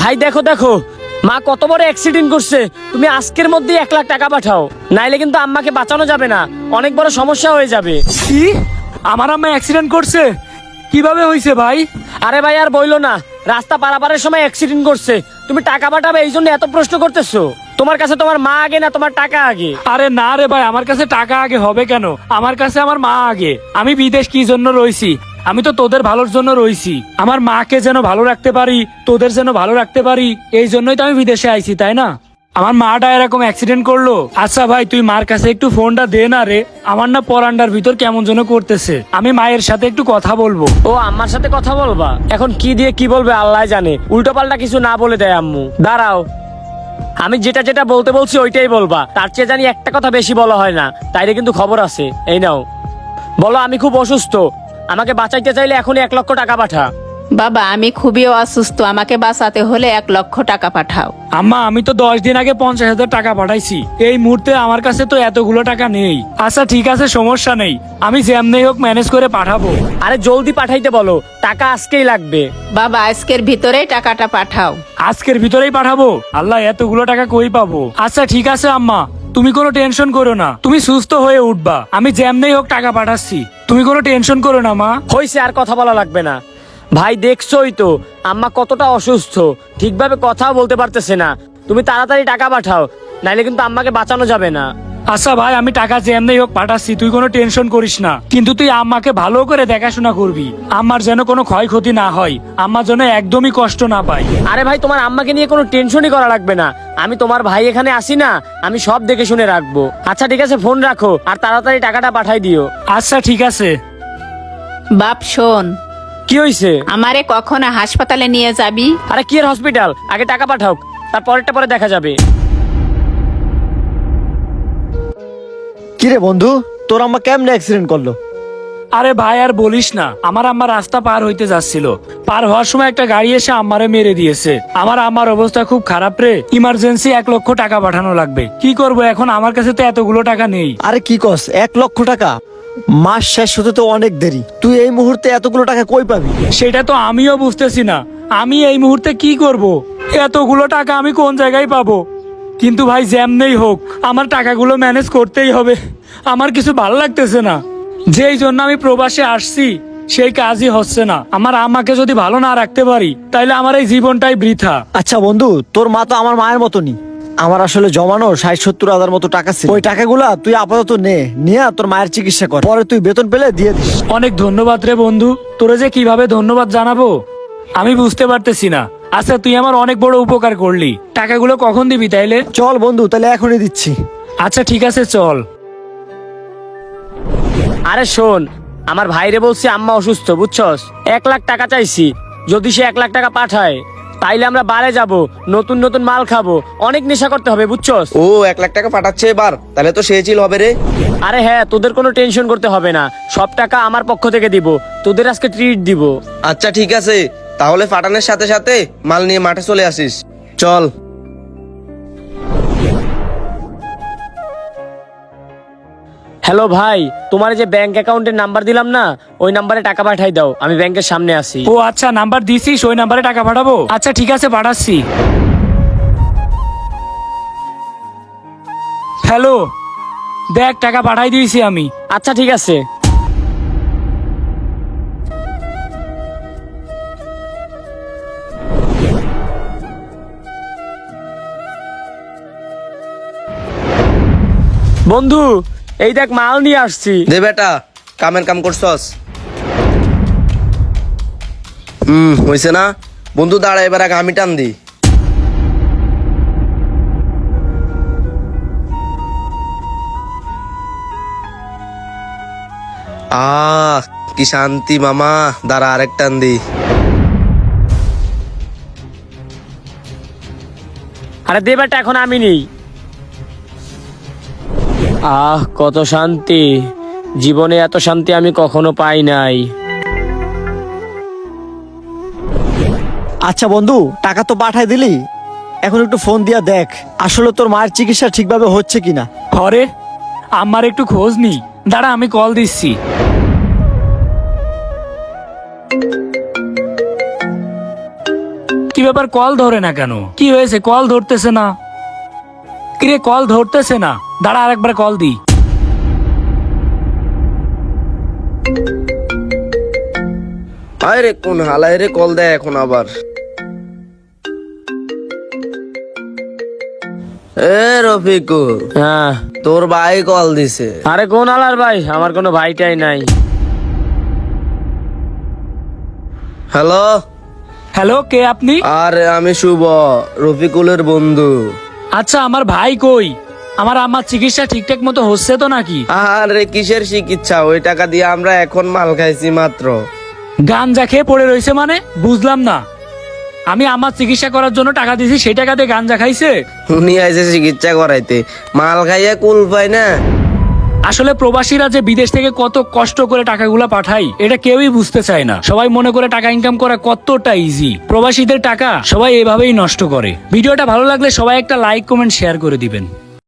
ভাই দেখো দেখো, মা কত বড় অ্যাক্সিডেন্ট করছে। তুমি আজকের মধ্যে 1 লাখ টাকা পাঠাও, নাইলে কিন্তু আম্মাকে বাঁচানো যাবে না, অনেক বড় সমস্যা হয়ে যাবে। কি? আমার আম্মা অ্যাক্সিডেন্ট করছে? কিভাবে হয়েছে ভাই? আরে ভাই আর বইলো না, রাস্তা পারাপারের সময় অ্যাক্সিডেন্ট করছে। তুমি টাকা পাঠাবে এই জন্য এত প্রশ্ন করতেছো? তোমার কাছে তোমার মা আগে না তোমার টাকা আগে? আরে না রে ভাই, আমার কাছে টাকা আগে হবে কেন? আমার কাছে আমার মা আগে। আমি বিদেশ কি জন্য রইছি? আমি তো তোদের ভালোর জন্য রইছি। আমার মাকে যেন ভালো রাখতে পারি, তোদের যেন ভালো রাখতে পারি, এই জন্যই তো আমি বিদেশে আইছি, তাই না? আমার মাটা এরকম অ্যাক্সিডেন্ট করলো। আচ্ছা ভাই, তুই মার কাছে একটু ফোনটা দে না রে। আমার না পরান্ডার ভিতর কেমন যেন করতেছে। আমি মায়ের সাথে একটু কথা বলবো। ও আম্মার সাথে কথা বলবা? এখন কি দিয়ে কি বলবে আল্লাহ জানে, উল্টো পাল্টা কিছু না বলে দেয় আম্মু। দাঁড়াও, আমি যেটা যেটা বলতে বলছি ওইটাই বলবা, তার চেয়ে জানি একটা কথা বেশি বলা হয় না, তাইলে কিন্তু খবর আছে। এই নাও, বলো আমি খুব অসুস্থ, আমাকে বাঁচাইতে চাইলে এখনই 1 লক্ষ টাকা পাঠা। বাবা, আমি খুবই অসুস্থ, আমাকে বাঁচাতে হলে 1 লক্ষ টাকা পাঠাও। আম্মা, আমি তো 10 দিন আগে 50,000 টাকা পাঠাইছি। এই মুহূর্তে আমার কাছে তো এতগুলো টাকা নেই। আচ্ছা ঠিক আছে, সমস্যা নেই, আমি যেমনি হোক ম্যানেজ করে পাঠাবো। আরে জলদি পাঠাইতে বলো, টাকা আজকেই লাগবে। বাবা, আজকের ভিতরেই টাকাটা পাঠাও। আজকের ভিতরেই পাঠাবো? আল্লাহ, এতগুলো টাকা কই পাবো? আচ্ছা ঠিক আছে আম্মা, তুমি কোনো টেনশন করো না, তুমি সুস্থ হয়ে উঠবা। আমি যেমনি হোক টাকা পাঠাচ্ছি, তুমি কোনো টেনশন করো না মা। হইছে, আর কথা বলা লাগবে না। ভাই দেখছোই তো আম্মা কতটা অসুস্থ, ঠিকভাবে কথাও বলতে পারতেছে না। তুমি তাড়াতাড়ি টাকা পাঠাও, নাইলে কিন্তু আম্মাকে বাঁচানো যাবে না। আচ্ছা ভাই, আমি টাকা যেমনি হোক পাঠাচ্ছি, তুই কোনো টেনশন করিস না। কিন্তু তুই আম্মাকে ভালো করে দেখাশোনা করবি, আম্মার যেন কোনো ক্ষয়ক্ষতি না হয়, আম্মা যেন একদমই কষ্ট না পায়। আরে ভাই, তোমার আম্মাকে নিয়ে কোনো টেনশনই করা লাগবে না, আমি তোমার ভাই এখানে আসি না, আমি সব দেখে শুনে রাখবো। আচ্ছা ঠিক আছে, ফোন রাখো আর তাড়াতাড়ি টাকাটা পাঠাই দিও। আচ্ছা ঠিক আছে। বাপ শোন, কি হইছে? আমারে কখন হাসপাতালে নিয়ে যাবি? আরে কি এর হসপিটাল, আগে টাকা পাঠাও, তারপরেরটা পরে দেখা যাবে। কিরে বন্ধু, তোর আম্মা কেমনে অ্যাক্সিডেন্ট করলো? আরে ভাই আর বলিস না, আমার আম্মা রাস্তা পার হইতে যাচ্ছিল, পার হওয়ার সময় একটা গাড়ি এসে আম্মারে মেরে দিয়েছে। আমার আম্মার অবস্থা খুব খারাপ রে, ইমার্জেন্সি 1 লক্ষ টাকা পাঠানো লাগবে। কি করব এখন, আমার কাছে তো এতগুলো টাকা নেই। আরে কি কস, 1 লক্ষ টাকা? মাস শেষ হতে তো অনেক দেরি, তুই এই মুহূর্তে এতগুলো টাকা কই পাবি? সেটা তো আমিও বুঝতেছি না, আমি এই মুহূর্তে কি করব? এতগুলো টাকা আমি কোন জায়গায় পাবো? কিন্তু ভাই যেমনেই হোক আমার টাকাগুলো ম্যানেজ করতেই হবে। আমার কিছু ভালো লাগতেছে না, যেই জন্য আমি প্রবাসে আসছি সেই কাজই হচ্ছে না। আমার আম্মাকে যদি ভালো না রাখতে পারি, তাইলে আমার এই জীবনটাই বৃথা। আচ্ছা বন্ধু, তোর মা তো আমার মায়ের মতনই। আমার আসলে জমানো 60-70 হাজার মতো টাকা ছিল, ওই টাকাগুলা তুই আপাতত নিয়ে তোর মায়ের চিকিৎসা কর, পরে তুই বেতন পেলে দিয়ে দিস। অনেক ধন্যবাদ রে বন্ধু, তোরে যে কিভাবে ধন্যবাদ জানাবো আমি বুঝতে পারতেছি না। আচ্ছা তুই আমার অনেক বড় উপকার করলি, টাকাগুলো কখন দিবি তাইলে? চল বন্ধু, তাহলে এখনই দিচ্ছি। আচ্ছা ঠিক আছে, চল। আরে শোন, আমার ভাইরে বলছি আম্মা অসুস্থ, বুঝছস? 1 লাখ টাকা চাইছি, যদি সে 1 লাখ টাকা পাঠায় তাইলে আমরা বারে যাব, নতুন নতুন মাল খাবো, অনেক নেশা করতে হবে, বুঝছস? ও 1 লাখ টাকা পাঠাচ্ছে এবার, তাহলে তো সে চিল হবে রে। আরে হ্যাঁ, তোদের কোনো টেনশন করতে হবে না, সব টাকা আমার পক্ষ থেকে দিব, তোদের আজকে ট্রিট দিব। আচ্ছা ঠিক আছে, তাহলে ফাটানের সাথে সাথে মাল নিয়ে মাঠে চলে আসিস। চল। হ্যালো ভাই, তোমার যে ব্যাংক অ্যাকাউন্টের নাম্বার দিলাম না, ওই নাম্বারে টাকা পাঠাই দাও, আমি ব্যাংকের সামনে আছি। ও আচ্ছা, নাম্বার দিছিস, ওই নাম্বারে টাকা পাঠাবো? আচ্ছা ঠিক আছে, পাঠাচ্ছি। হ্যালো, দেখ টাকা পাঠাই দিয়েছি আমি। আচ্ছা ঠিক আছে। বন্ধু, এই দেখ মাল নিয়ে আসছি। দে বেটা, কামের কাম করছস। হইছে না বন্ধু, দাঁড়া, এবার আগে আমি টান দি। কি শান্তি মামা, দাঁড়া আরেক টান দি। আরে দে বেটা, এখন আমি নেই। কত শান্তি, জীবনে এত শান্তি আমি কখনো পাই নাই। আচ্ছা বন্ধু, টাকা তো পাঠাই দিলি, এখন একটু ফোন দিয়া দেখ আসলে তোর মায়ের চিকিৎসা ঠিকভাবে হচ্ছে কিনা। ঘরে আমার একটু খোঁজ নি, দাঁড়া আমি কল দিচ্ছি। কি ব্যাপার, কল ধরে না কেন? কি হয়েছে, কল ধরতেছে না? কিরে, কল ধরতেছে না? দাঁড়া, আরেকবার কল দি। আরে কোন হালায় রে কল দেয় এখন আবার। এ রফিকুল, হ্যাঁ। তোর ভাই কল দিছে। আরে কোন আলার ভাই? আমার কোনো ভাইটাই নাই। হ্যালো। হ্যালো, কে আপনি? আরে আমি শুভ, রফিকুলের বন্ধু। আচ্ছা, আমার ভাই কই? আমার আম্মার চিকিৎসা ঠিকঠাক মতো হচ্ছে তো নাকি? আরে কিসের চিকিৎসা? ওই টাকা দিয়ে আমরা এখন মাল খাইছি মাত্র। গাঞ্জা খেয়ে পড়ে রয়েছে মানে? বুঝলাম না। আমি আমার চিকিৎসা করার জন্য টাকা দিয়েছি, সেই টাকা দিয়ে গাঞ্জা খাইছে? উনি আইছে চিকিৎসা করাইতে, মাল খাইয়া কুল পায় না। আসলে প্রবাসীরা যে বিদেশ থেকে কত কষ্ট করে টাকাগুলা পাঠায় এটা কেউই বুঝতে চায় না। সবাই মনে করে টাকা ইনকাম করা কতটা ইজি। প্রবাসীদের টাকা সবাই এভাবেই নষ্ট করে। ভিডিওটা ভালো লাগলে সবাই একটা লাইক, কমেন্ট, শেয়ার করে দিবেন।